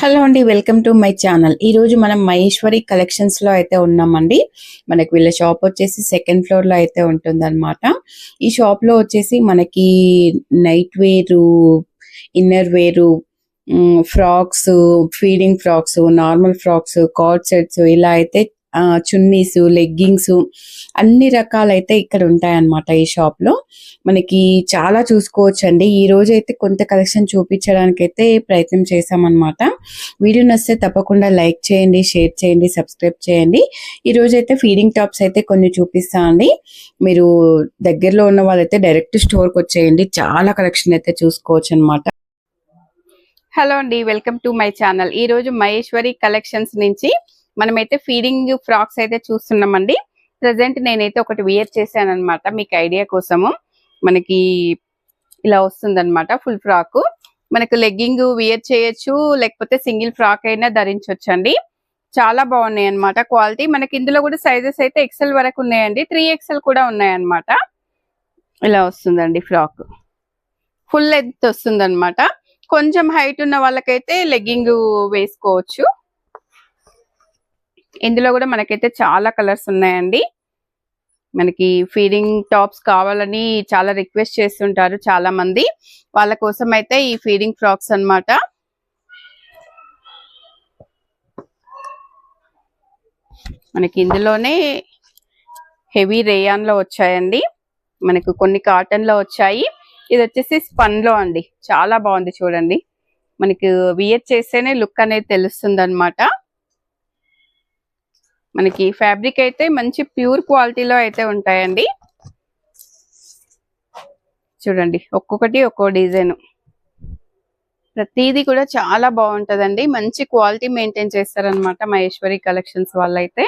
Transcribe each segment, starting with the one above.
Hello అండి, welcome to my channel. ఈ రోజు మనం మహేశ్వరి కలెక్షన్స్ లో అయితే ఉన్నామండి. మనకి వీళ్ళ షాప్ వచ్చేసి సెకండ్ ఫ్లోర్ లో అయితే ఉంటుందన్నమాట. ఈ షాప్ లో వచ్చేసి మనకి నైట్ వేరు, ఇన్నర్ వేరు, frocks, feeding frocks, normal frocks, card sets, ఇలా అయితే చున్నీస్, లెగ్గింగ్స్, అన్ని రకాలైతే ఇక్కడ ఉంటాయన్నమాట. ఈ షాప్ లో మనకి చాలా చూసుకోవచ్చు అండి. ఈ రోజు అయితే కొంత కలెక్షన్ చూపించడానికి అయితే ప్రయత్నం చేశామన్నమాట. వీడియో నచ్చితే తప్పకుండా లైక్ చేయండి, షేర్ చేయండి, సబ్స్క్రైబ్ చేయండి. ఈ రోజు అయితే ఫీడింగ్ టాప్స్ అయితే కొన్ని చూపిస్తా అండి. మీరు దగ్గరలో ఉన్న వాళ్ళైతే డైరెక్ట్ స్టోర్కి వచ్చేయండి, చాలా కలెక్షన్ అయితే చూసుకోవచ్చు అనమాట. హలో అండి, వెల్కమ్ టు మై ఛానల్. ఈ రోజు మహేశ్వరి కలెక్షన్స్ నుంచి మనమైతే ఫీడింగ్ ఫ్రాక్స్ అయితే చూస్తున్నామండి. ప్రజెంట్ నేనైతే ఒకటి వేర్ చేశాను అనమాట, మీకు ఐడియా కోసము. మనకి ఇలా వస్తుందన్నమాట ఫుల్ ఫ్రాక్. మనకు లెగ్గింగ్ వేర్ చేయొచ్చు, లేకపోతే సింగిల్ ఫ్రాక్ అయినా ధరించవచ్చు అండి. చాలా బాగున్నాయి అనమాట క్వాలిటీ. మనకి ఇందులో కూడా సైజెస్ అయితే ఎక్సెల్ వరకు ఉన్నాయండి, 3XL కూడా ఉన్నాయన్నమాట. ఇలా వస్తుందండి ఫ్రాక్, ఫుల్ లెంత్ వస్తుంది అనమాట. కొంచెం హైట్ ఉన్న వాళ్ళకైతే లెగ్గింగ్ వేసుకోవచ్చు. ఇందులో కూడా మనకైతే చాలా కలర్స్ ఉన్నాయండి. మనకి ఫీడింగ్ టాప్స్ కావాలని చాలా రిక్వెస్ట్ చేస్తుంటారు చాలా మంది, వాళ్ళ కోసం అయితే ఈ ఫీడింగ్ ఫ్రాక్స్ అన్నమాట. మనకి ఇందులోనే హెవీ రేయాన్ లో వచ్చాయండి, మనకు కొన్ని కాటన్ లో వచ్చాయి. ఇది వచ్చేసి స్పన్ లో అండి, చాలా బాగుంది చూడండి. మనకి వియర్ చేస్తేనే లుక్ అనేది తెలుస్తుంది అనమాట. మనకి ఫ్యాబ్రిక్ అయితే మంచి ప్యూర్ క్వాలిటీలో అయితే ఉంటాయండి. చూడండి, ఒక్కొక్కటి ఒక్కో డిజైన్, ప్రతిదీ కూడా చాలా బాగుంటదండి. మంచి క్వాలిటీ మెయింటైన్ చేస్తారనమాట మహేశ్వరి కలెక్షన్స్ వాళ్ళైతే.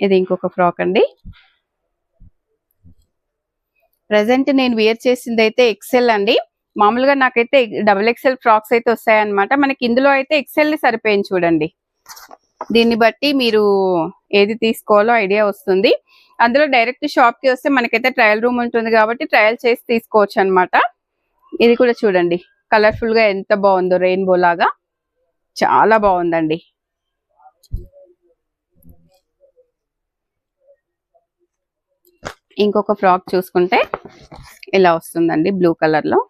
ఇది ఇంకొక ఫ్రాక్ అండి. ప్రజెంట్ నేను వేర్ చేసింది అయితే ఎక్సెల్ అండి. మామూలుగా నాకైతే XXL ఫ్రాక్స్ అయితే వస్తాయన్నమాట. మనకి ఇందులో అయితే ఎక్సెల్ సరిపోయింది చూడండి. దీన్ని బట్టి మీరు ఏది తీసుకోవాలో ఐడియా వస్తుంది. అందులో డైరెక్ట్ షాప్ కి వస్తే మనకైతే ట్రయల్ రూమ్ ఉంటుంది కాబట్టి ట్రయల్ చేసి తీసుకోవచ్చు అనమాట. ఇది కూడా చూడండి, కలర్ఫుల్ గా ఎంత బాగుందో, రెయిన్బో లాగా చాలా బాగుందండి. ఇంకొక ఫ్రాక్ చూసుకుంటే ఇలా వస్తుందండి, బ్లూ కలర్ లో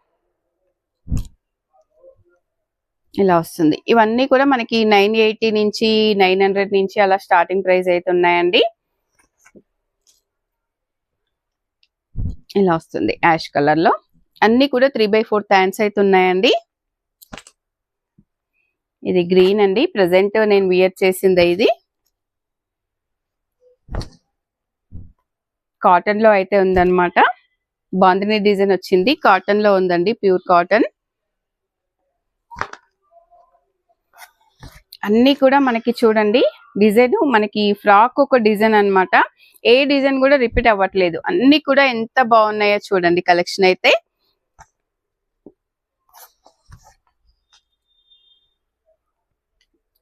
ఇలా వస్తుంది. ఇవన్నీ కూడా మనకి 980 నుంచి 900 నుంచి అలా స్టార్టింగ్ ప్రైస్ అయితే ఉన్నాయండి. ఇలా వస్తుంది యాష్ కలర్ లో. అన్ని కూడా 3/4 హ్యాండ్స్ అయితే ఉన్నాయండి. ఇది గ్రీన్ అండి, ప్రెసెంట్ నేను వియర్ చేసింది. ఇది కాటన్ లో అయితే ఉందన్నమాట. బాందిని డిజైన్ వచ్చింది, కాటన్ లో ఉందండి, ప్యూర్ కాటన్. అన్ని కూడా మనకి చూడండి డిజైన్, మనకి ఫ్రాక్ ఒక డిజైన్ అన్నమాట. ఏ డిజైన్ కూడా రిపీట్ అవ్వట్లేదు. అన్ని కూడా ఎంత బాగున్నాయో చూడండి కలెక్షన్ అయితే.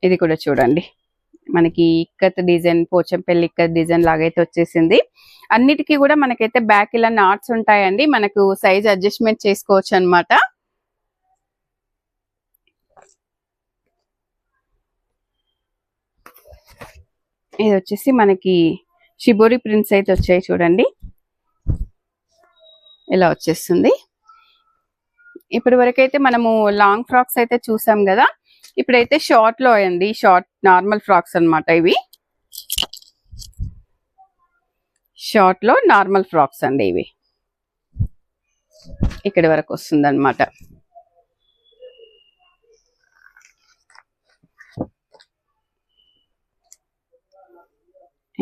ఇది కూడా చూడండి, మనకి ఇక్కత్ డిజైన్, పోచంపల్లి ఇక్కత్ డిజైన్ లాగైతే వచ్చేసింది. అన్నిటికీ కూడా మనకైతే బ్యాక్ ఇలా నాట్స్ ఉంటాయండి, మనకు సైజ్ అడ్జస్ట్మెంట్ చేసుకోవచ్చు అనమాట. ఇది వచ్చేసి మనకి షిబోరి ప్రింట్స్ అయితే వచ్చాయి చూడండి, ఇలా వచ్చేస్తుంది. ఇప్పటి వరకు అయితే మనము లాంగ్ ఫ్రాక్స్ అయితే చూసాం కదా, ఇప్పుడైతే షార్ట్ లో అండి, షార్ట్ నార్మల్ ఫ్రాక్స్ అన్నమాట. ఇవి షార్ట్ లో నార్మల్ ఫ్రాక్స్ అండి, ఇవి ఇక్కడి వరకు వస్తుంది అనమాట.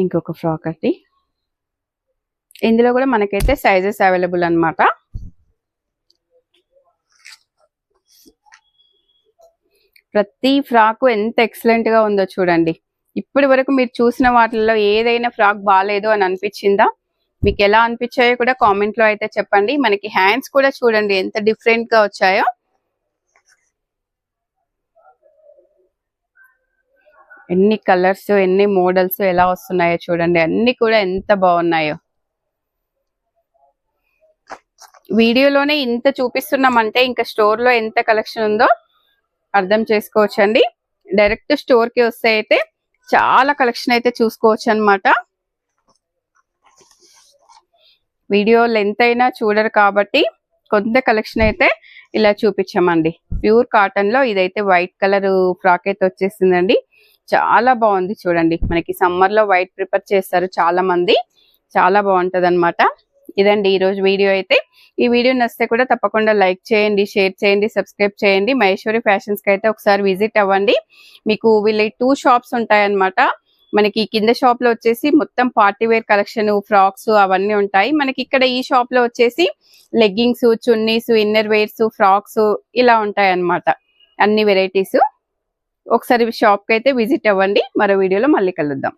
ఇంకొక ఫ్రాక్ అండి, ఇందులో కూడా మనకైతే సైజెస్ అవైలబుల్ అనమాట. ప్రతి ఫ్రాక్ ఎంత ఎక్సలెంట్ గా ఉందో చూడండి. ఇప్పటి వరకు మీరు చూసిన వాటిల్లో ఏదైనా ఫ్రాక్ బాగాలేదు అని అనిపించిందా? మీకు ఎలా అనిపించాయో కూడా కామెంట్ లో అయితే చెప్పండి. మనకి హ్యాండ్స్ కూడా చూడండి ఎంత డిఫరెంట్ గా వచ్చాయో. ఎన్ని కలర్స్, ఎన్ని మోడల్స్ ఎలా వస్తున్నాయో చూడండి, అన్ని కూడా ఎంత బాగున్నాయో. వీడియోలోనే ఇంత చూపిస్తున్నామంటే ఇంకా స్టోర్ లో ఎంత కలెక్షన్ ఉందో అర్థం చేసుకోవచ్చండి. డైరెక్ట్ స్టోర్ కి వస్తే అయితే చాలా కలెక్షన్ అయితే చూసుకోవచ్చు అన్నమాట. వీడియో లెంత్ అయినా చూడరు కాబట్టి కొంత కలెక్షన్ అయితే ఇలా చూపించామండి. ప్యూర్ కాటన్ లో ఇదైతే వైట్ కలర్ ఫ్రాక్ అయితే వచ్చేసిందండి. చాలా బాగుంది చూడండి. మనకి సమ్మర్ లో వైట్ ప్రిఫర్ చేస్తారు చాలా మంది, చాలా బాగుంటది అనమాట. ఇదండి ఈ రోజు వీడియో అయితే. ఈ వీడియో నచ్చితే కూడా తప్పకుండా లైక్ చేయండి, షేర్ చేయండి, సబ్స్క్రైబ్ చేయండి. మహేశ్వరి ఫ్యాషన్స్ కి అయితే ఒకసారి విజిట్ అవ్వండి. మీకు వీళ్ళ 2 షాప్స్ ఉంటాయన్నమాట. మనకి కింద షాప్ లో వచ్చేసి మొత్తం పార్టీ వేర్ కలెక్షన్, ఫ్రాక్స్ అవన్నీ ఉంటాయి. మనకి ఇక్కడ ఈ షాప్ లో వచ్చేసి leggings, chunnis, inner wears, frocks ఇలా ఉంటాయి అన్నమాట. అన్ని వెరైటీస్. ఒకసారి షాప్ కి అయితే విజిట్ అవ్వండి. మరో వీడియోలో మళ్ళీ కలుద్దాం.